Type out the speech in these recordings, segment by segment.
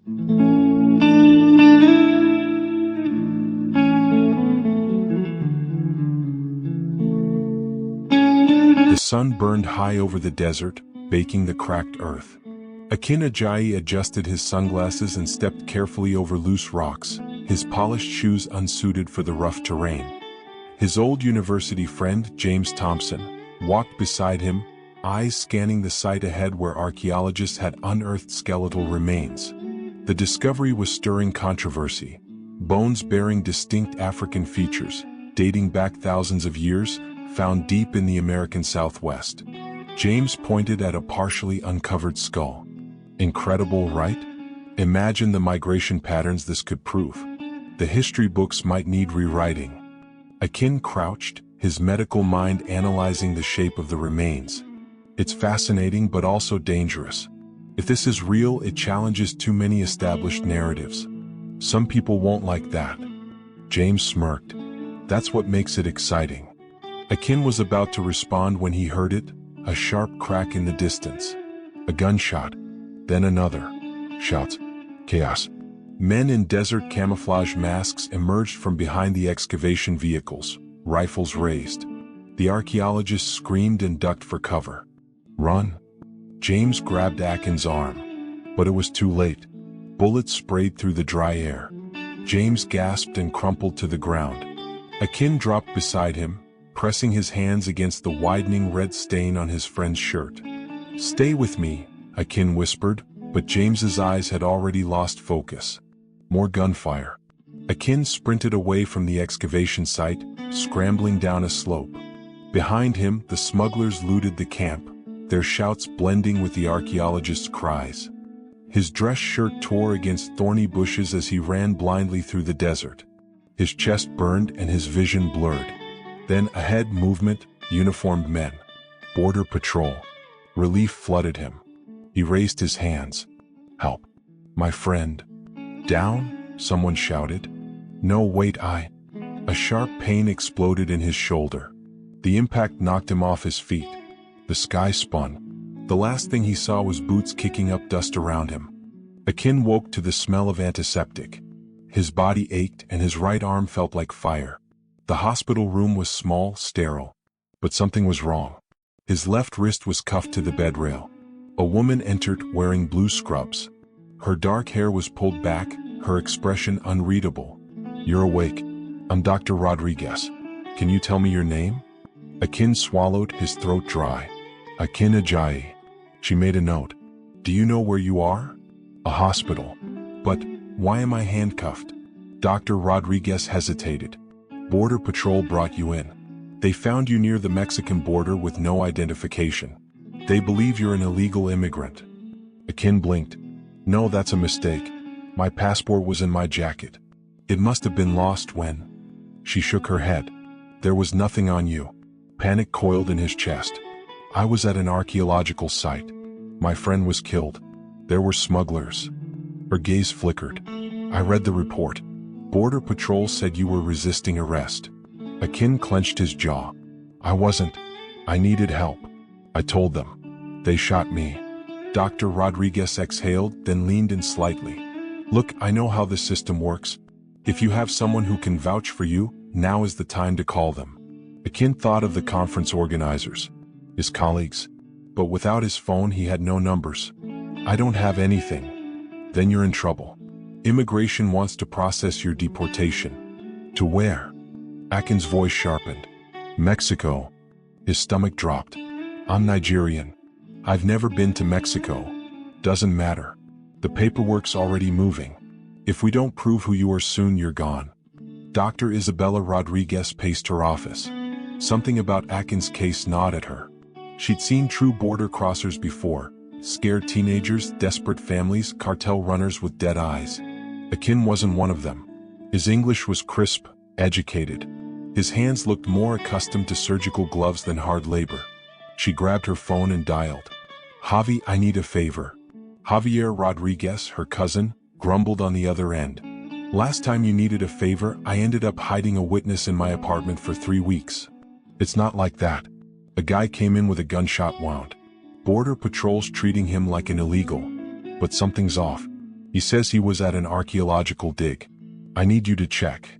The sun burned high over the desert, baking the cracked earth. Akin Ajayi adjusted his sunglasses and stepped carefully over loose rocks, his polished shoes unsuited for the rough terrain. His old university friend, James Thompson, walked beside him, eyes scanning the site ahead where archaeologists had unearthed skeletal remains. The discovery was stirring controversy. Bones bearing distinct African features, dating back thousands of years, found deep in the American Southwest. James pointed at a partially uncovered skull. Incredible, right? Imagine the migration patterns this could prove. The history books might need rewriting. Akin crouched, his medical mind analyzing the shape of the remains. It's fascinating but also dangerous. If this is real, it challenges too many established narratives. Some people won't like that. James smirked. That's what makes it exciting. Akin was about to respond when he heard it, a sharp crack in the distance. A gunshot. Then another. Shouts. Chaos. Men in desert camouflage masks emerged from behind the excavation vehicles, rifles raised. The archaeologists screamed and ducked for cover. Run. James grabbed Akin's arm. But it was too late. Bullets sprayed through the dry air. James gasped and crumpled to the ground. Akin dropped beside him, pressing his hands against the widening red stain on his friend's shirt. Stay with me, Akin whispered, but James's eyes had already lost focus. More gunfire. Akin sprinted away from the excavation site, scrambling down a slope. Behind him, the smugglers looted the camp, their shouts blending with the archaeologist's cries. His dress shirt tore against thorny bushes as he ran blindly through the desert. His chest burned and his vision blurred. Then ahead, movement, uniformed men. Border patrol. Relief flooded him. He raised his hands. Help. My friend. Down? Someone shouted. No, wait, A sharp pain exploded in his shoulder. The impact knocked him off his feet. The sky spun. The last thing he saw was boots kicking up dust around him. Akin woke to the smell of antiseptic. His body ached and his right arm felt like fire. The hospital room was small, sterile. But something was wrong. His left wrist was cuffed to the bed rail. A woman entered wearing blue scrubs. Her dark hair was pulled back, her expression unreadable. You're awake. I'm Dr. Rodriguez. Can you tell me your name? Akin swallowed, his throat dry. Akin Ajayi. She made a note. Do you know where you are? A hospital. But why am I handcuffed? Dr. Rodriguez hesitated. Border Patrol brought you in. They found you near the Mexican border with no identification. They believe you're an illegal immigrant. Akin blinked. No, that's a mistake. My passport was in my jacket. It must have been lost when... She shook her head. There was nothing on you. Panic coiled in his chest. I was at an archaeological site. My friend was killed. There were smugglers. Her gaze flickered. I read the report. Border Patrol said you were resisting arrest. Akin clenched his jaw. I wasn't. I needed help. I told them. They shot me. Dr. Rodriguez exhaled, then leaned in slightly. Look, I know how the system works. If you have someone who can vouch for you, now is the time to call them. Akin thought of the conference organizers, his colleagues. But without his phone, he had no numbers. I don't have anything. Then you're in trouble. Immigration wants to process your deportation. To where? Akin's voice sharpened. Mexico. His stomach dropped. I'm Nigerian. I've never been to Mexico. Doesn't matter. The paperwork's already moving. If we don't prove who you are soon, you're gone. Dr. Isabella Rodriguez paced her office. Something about Akin's case gnawed at her. She'd seen true border crossers before. Scared teenagers, desperate families, cartel runners with dead eyes. Akin wasn't one of them. His English was crisp, educated. His hands looked more accustomed to surgical gloves than hard labor. She grabbed her phone and dialed. Javi, I need a favor. Javier Rodriguez, her cousin, grumbled on the other end. Last time you needed a favor, I ended up hiding a witness in my apartment for 3 weeks. It's not like that. A guy came in with a gunshot wound. Border Patrol's treating him like an illegal. But something's off. He says he was at an archaeological dig. I need you to check.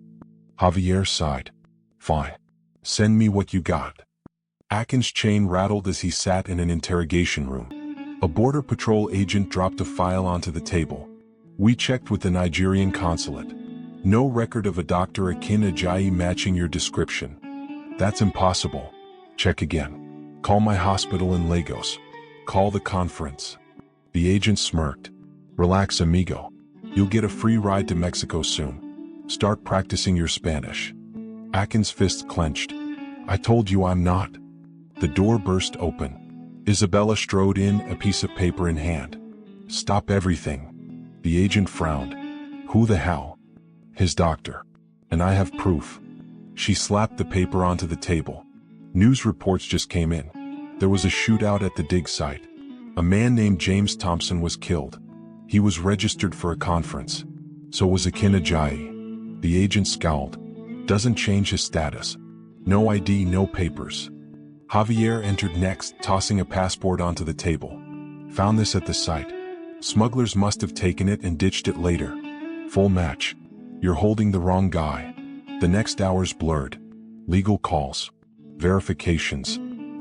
Javier sighed. Fine. Send me what you got. Akin's chain rattled as he sat in an interrogation room. A border patrol agent dropped a file onto the table. We checked with the Nigerian consulate. No record of a Dr. Akin Ajayi matching your description. That's impossible. Check again. Call my hospital in Lagos. Call the conference. The agent smirked. Relax, amigo. You'll get a free ride to Mexico soon. Start practicing your Spanish. Akin's fist clenched. I told you I'm not. The door burst open. Isabella strode in, a piece of paper in hand. Stop everything. The agent frowned. Who the hell? His doctor. And I have proof. She slapped the paper onto the table. News reports just came in. There was a shootout at the dig site. A man named James Thompson was killed. He was registered for a conference. So was Akin Ajayi. The agent scowled. Doesn't change his status. No ID, no papers. Javier entered next, tossing a passport onto the table. Found this at the site. Smugglers must have taken it and ditched it later. Full match. You're holding the wrong guy. The next hour's blurred. Legal calls. Verifications.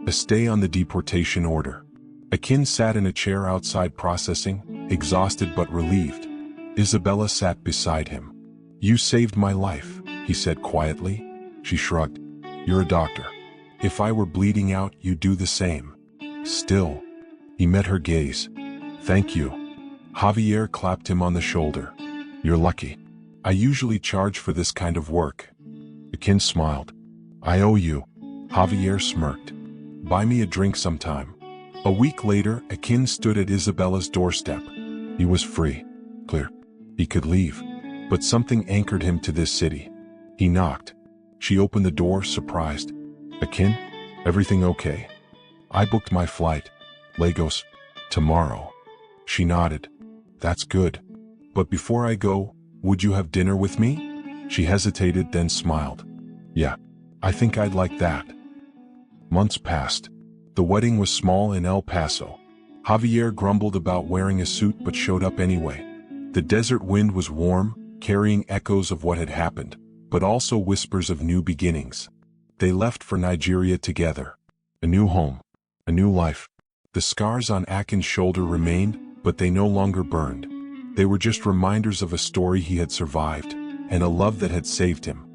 A stay on the deportation order. Akin sat in a chair outside processing, exhausted but relieved. Isabella sat beside him. You saved my life, he said quietly. She shrugged. You're a doctor. If I were bleeding out, you'd do the same. Still. He met her gaze. Thank you. Javier clapped him on the shoulder. You're lucky. I usually charge for this kind of work. Akin smiled. I owe you. Javier smirked. Buy me a drink sometime. A week later, Akin stood at Isabella's doorstep. He was free. Clear. He could leave. But something anchored him to this city. He knocked. She opened the door, surprised. Akin, everything okay? I booked my flight. Lagos. Tomorrow. She nodded. That's good. But before I go, would you have dinner with me? She hesitated, then smiled. Yeah, I think I'd like that. Months passed. The wedding was small in El Paso. Javier grumbled about wearing a suit but showed up anyway. The desert wind was warm, carrying echoes of what had happened, but also whispers of new beginnings. They left for Nigeria together. A new home. A new life. The scars on Akin's shoulder remained, but they no longer burned. They were just reminders of a story he had survived, and a love that had saved him.